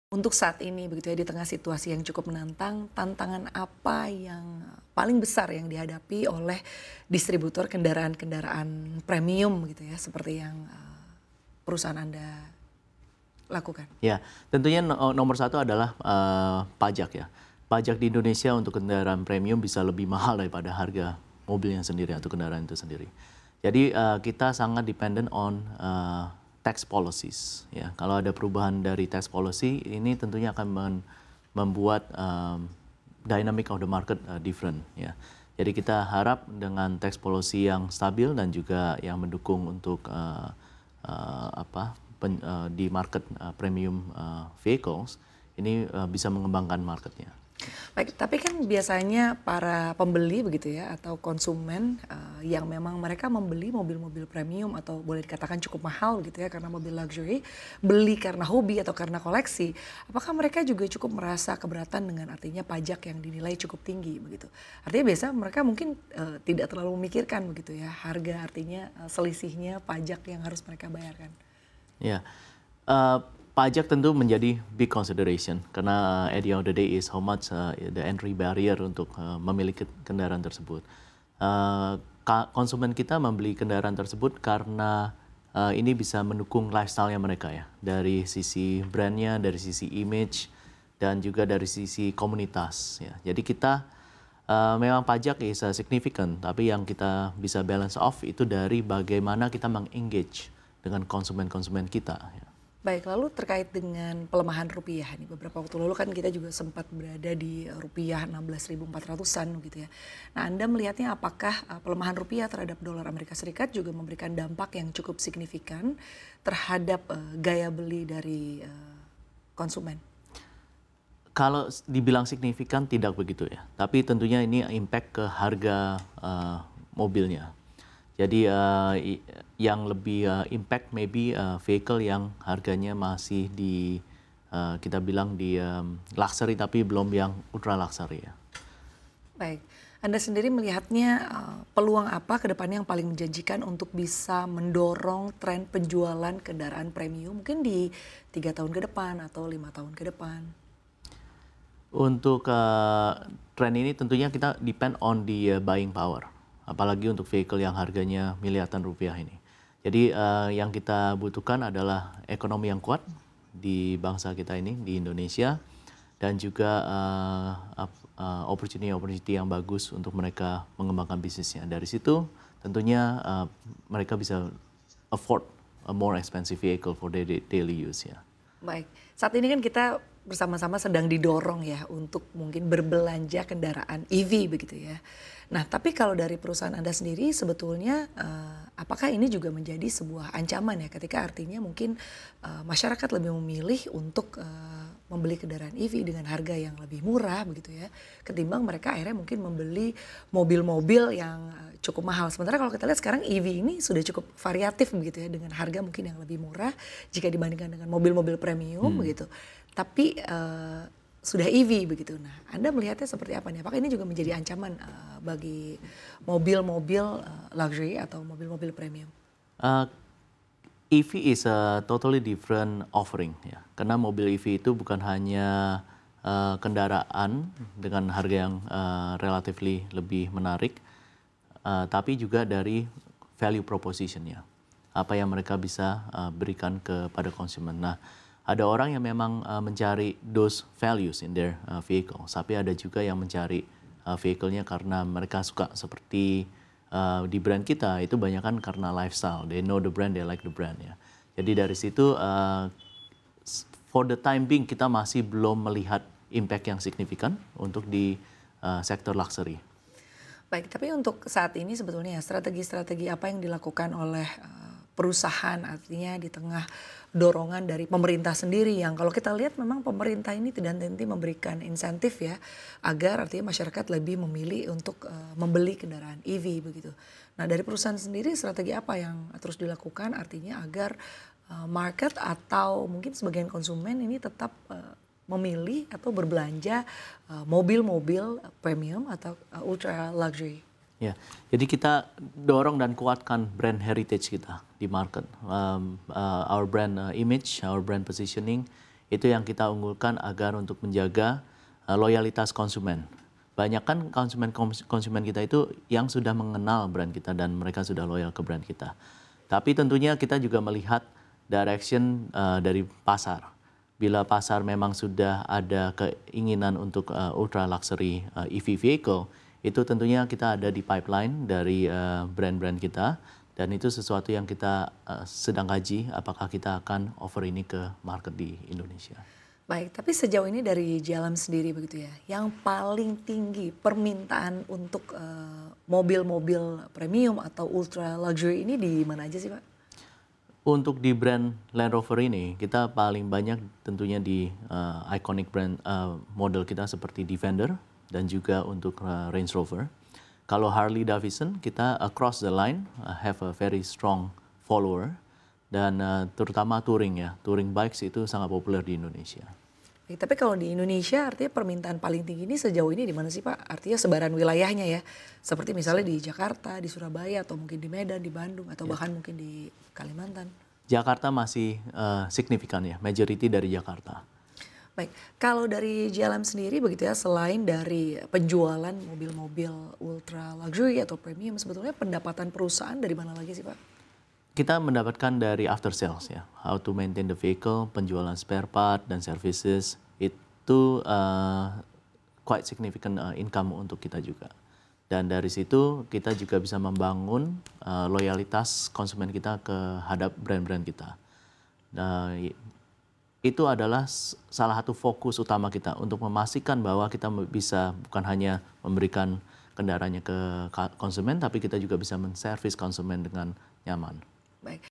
Untuk saat ini begitu ya, di tengah situasi yang cukup menantang, tantangan apa yang paling besar yang dihadapi oleh distributor kendaraan-kendaraan premium gitu ya, seperti yang, perusahaan Anda lakukan? Ya, tentunya nomor satu adalah pajak ya. Pajak di Indonesia untuk kendaraan premium bisa lebih mahal daripada harga mobilnya sendiri atau kendaraan itu sendiri. Jadi kita sangat dependent on tax policies. Ya, kalau ada perubahan dari tax policy, ini tentunya akan membuat dynamic of the market different. Ya, jadi kita harap dengan tax policy yang stabil dan juga yang mendukung untuk di market premium vehicles ini bisa mengembangkan marketnya. Baik, tapi kan biasanya para pembeli begitu ya atau konsumen, yang memang mereka membeli mobil-mobil premium atau boleh dikatakan cukup mahal gitu ya karena mobil luxury, beli karena hobi atau karena koleksi. Apakah mereka juga cukup merasa keberatan dengan artinya pajak yang dinilai cukup tinggi begitu? Artinya biasa mereka mungkin, tidak terlalu memikirkan begitu ya harga artinya, selisihnya pajak yang harus mereka bayarkan. Ya, pajak tentu menjadi big consideration karena at the end of the day is how much the entry barrier untuk memiliki kendaraan tersebut. Konsumen kita membeli kendaraan tersebut karena ini bisa mendukung lifestyle-nya mereka ya, dari sisi brandnya, dari sisi image, dan juga dari sisi komunitas. Ya. Jadi kita memang pajak is significant, tapi yang kita bisa balance off itu dari bagaimana kita mengengage dengan konsumen-konsumen kita. Ya. Baik, lalu terkait dengan pelemahan rupiah nih, beberapa waktu lalu kan kita juga sempat berada di rupiah 16.400-an gitu ya. Nah, Anda melihatnya apakah pelemahan rupiah terhadap dolar Amerika Serikat juga memberikan dampak yang cukup signifikan terhadap gaya beli dari konsumen? Kalau dibilang signifikan tidak begitu ya, tapi tentunya ini impact ke harga mobilnya. Jadi yang lebih impact maybe vehicle yang harganya masih di kita bilang di luxury tapi belum yang ultra luxury ya. Baik, Anda sendiri melihatnya peluang apa ke depannya yang paling menjanjikan untuk bisa mendorong tren penjualan kendaraan premium mungkin di 3 tahun ke depan atau 5 tahun ke depan? Untuk tren ini tentunya kita depend on the buying power, apalagi untuk vehicle yang harganya miliaran rupiah ini. Jadi yang kita butuhkan adalah ekonomi yang kuat di bangsa kita ini, di Indonesia, dan juga opportunity yang bagus untuk mereka mengembangkan bisnisnya. Dari situ tentunya mereka bisa afford a more expensive vehicle for their daily use ya. Baik, saat ini kan kita bersama-sama sedang didorong ya untuk mungkin berbelanja kendaraan EV begitu ya. Nah, tapi kalau dari perusahaan Anda sendiri sebetulnya apakah ini juga menjadi sebuah ancaman ya ketika artinya mungkin masyarakat lebih memilih untuk membeli kendaraan EV dengan harga yang lebih murah begitu ya, ketimbang mereka akhirnya mungkin membeli mobil-mobil yang cukup mahal. Sementara kalau kita lihat sekarang EV ini sudah cukup variatif begitu ya dengan harga mungkin yang lebih murah jika dibandingkan dengan mobil-mobil premium begitu. Tapi sudah EV begitu. Nah, Anda melihatnya seperti apa nih? Apakah ini juga menjadi ancaman bagi mobil-mobil luxury atau mobil-mobil premium? EV is a totally different offering ya. Karena mobil EV itu bukan hanya kendaraan dengan harga yang relatively lebih menarik, tapi juga dari value proposition-nya. Apa yang mereka bisa berikan kepada konsumen. Nah, ada orang yang memang mencari those values in their vehicle, tapi ada juga yang mencari vehicle-nya karena mereka suka seperti di brand kita itu banyak kan karena lifestyle, they know the brand, they like the brand ya. Jadi dari situ for the time being kita masih belum melihat impact yang signifikan untuk di sektor luxury. Baik, tapi untuk saat ini sebetulnya strategi-strategi apa yang dilakukan oleh perusahaan artinya di tengah dorongan dari pemerintah sendiri yang kalau kita lihat memang pemerintah ini tidak henti memberikan insentif ya agar artinya masyarakat lebih memilih untuk membeli kendaraan EV begitu. Nah, dari perusahaan sendiri strategi apa yang terus dilakukan artinya agar market atau mungkin sebagian konsumen ini tetap memilih atau berbelanja mobil-mobil premium atau ultra luxury? Ya, jadi kita dorong dan kuatkan brand heritage kita di market, our brand image, our brand positioning Itu yang kita unggulkan agar untuk menjaga loyalitas konsumen. Banyak kan konsumen kita itu yang sudah mengenal brand kita dan mereka sudah loyal ke brand kita. Tapi tentunya kita juga melihat direction dari pasar. Bila pasar memang sudah ada keinginan untuk ultra luxury EV vehicle, itu tentunya kita ada di pipeline dari brand-brand kita, dan itu sesuatu yang kita sedang kaji apakah kita akan offer ini ke market di Indonesia. Baik, tapi sejauh ini dari Jalam sendiri begitu ya, yang paling tinggi permintaan untuk mobil-mobil premium atau ultra luxury ini di mana aja sih Pak? Untuk di brand Land Rover ini, kita paling banyak tentunya di iconic brand model kita seperti Defender dan juga untuk Range Rover. Kalau Harley Davidson, kita across the line have a very strong follower, dan terutama touring ya, touring bikes itu sangat populer di Indonesia. Tapi kalau di Indonesia artinya permintaan paling tinggi ini sejauh ini di mana sih Pak? Artinya sebaran wilayahnya ya, seperti misalnya di Jakarta, di Surabaya, atau mungkin di Medan, di Bandung, atau bahkan mungkin di Kalimantan. Jakarta masih signifikan ya, majority dari Jakarta. Baik, kalau dari Jalam sendiri begitu ya, selain dari penjualan mobil-mobil ultra luxury atau premium, sebetulnya pendapatan perusahaan dari mana lagi sih Pak? Kita mendapatkan dari after sales ya, how to maintain the vehicle, penjualan spare part dan services, itu quite significant income untuk kita juga. Dan dari situ kita juga bisa membangun loyalitas konsumen kita terhadap brand-brand kita. Itu adalah salah satu fokus utama kita untuk memastikan bahwa kita bisa bukan hanya memberikan kendaraannya ke konsumen, tapi kita juga bisa menservis konsumen dengan nyaman. Baik,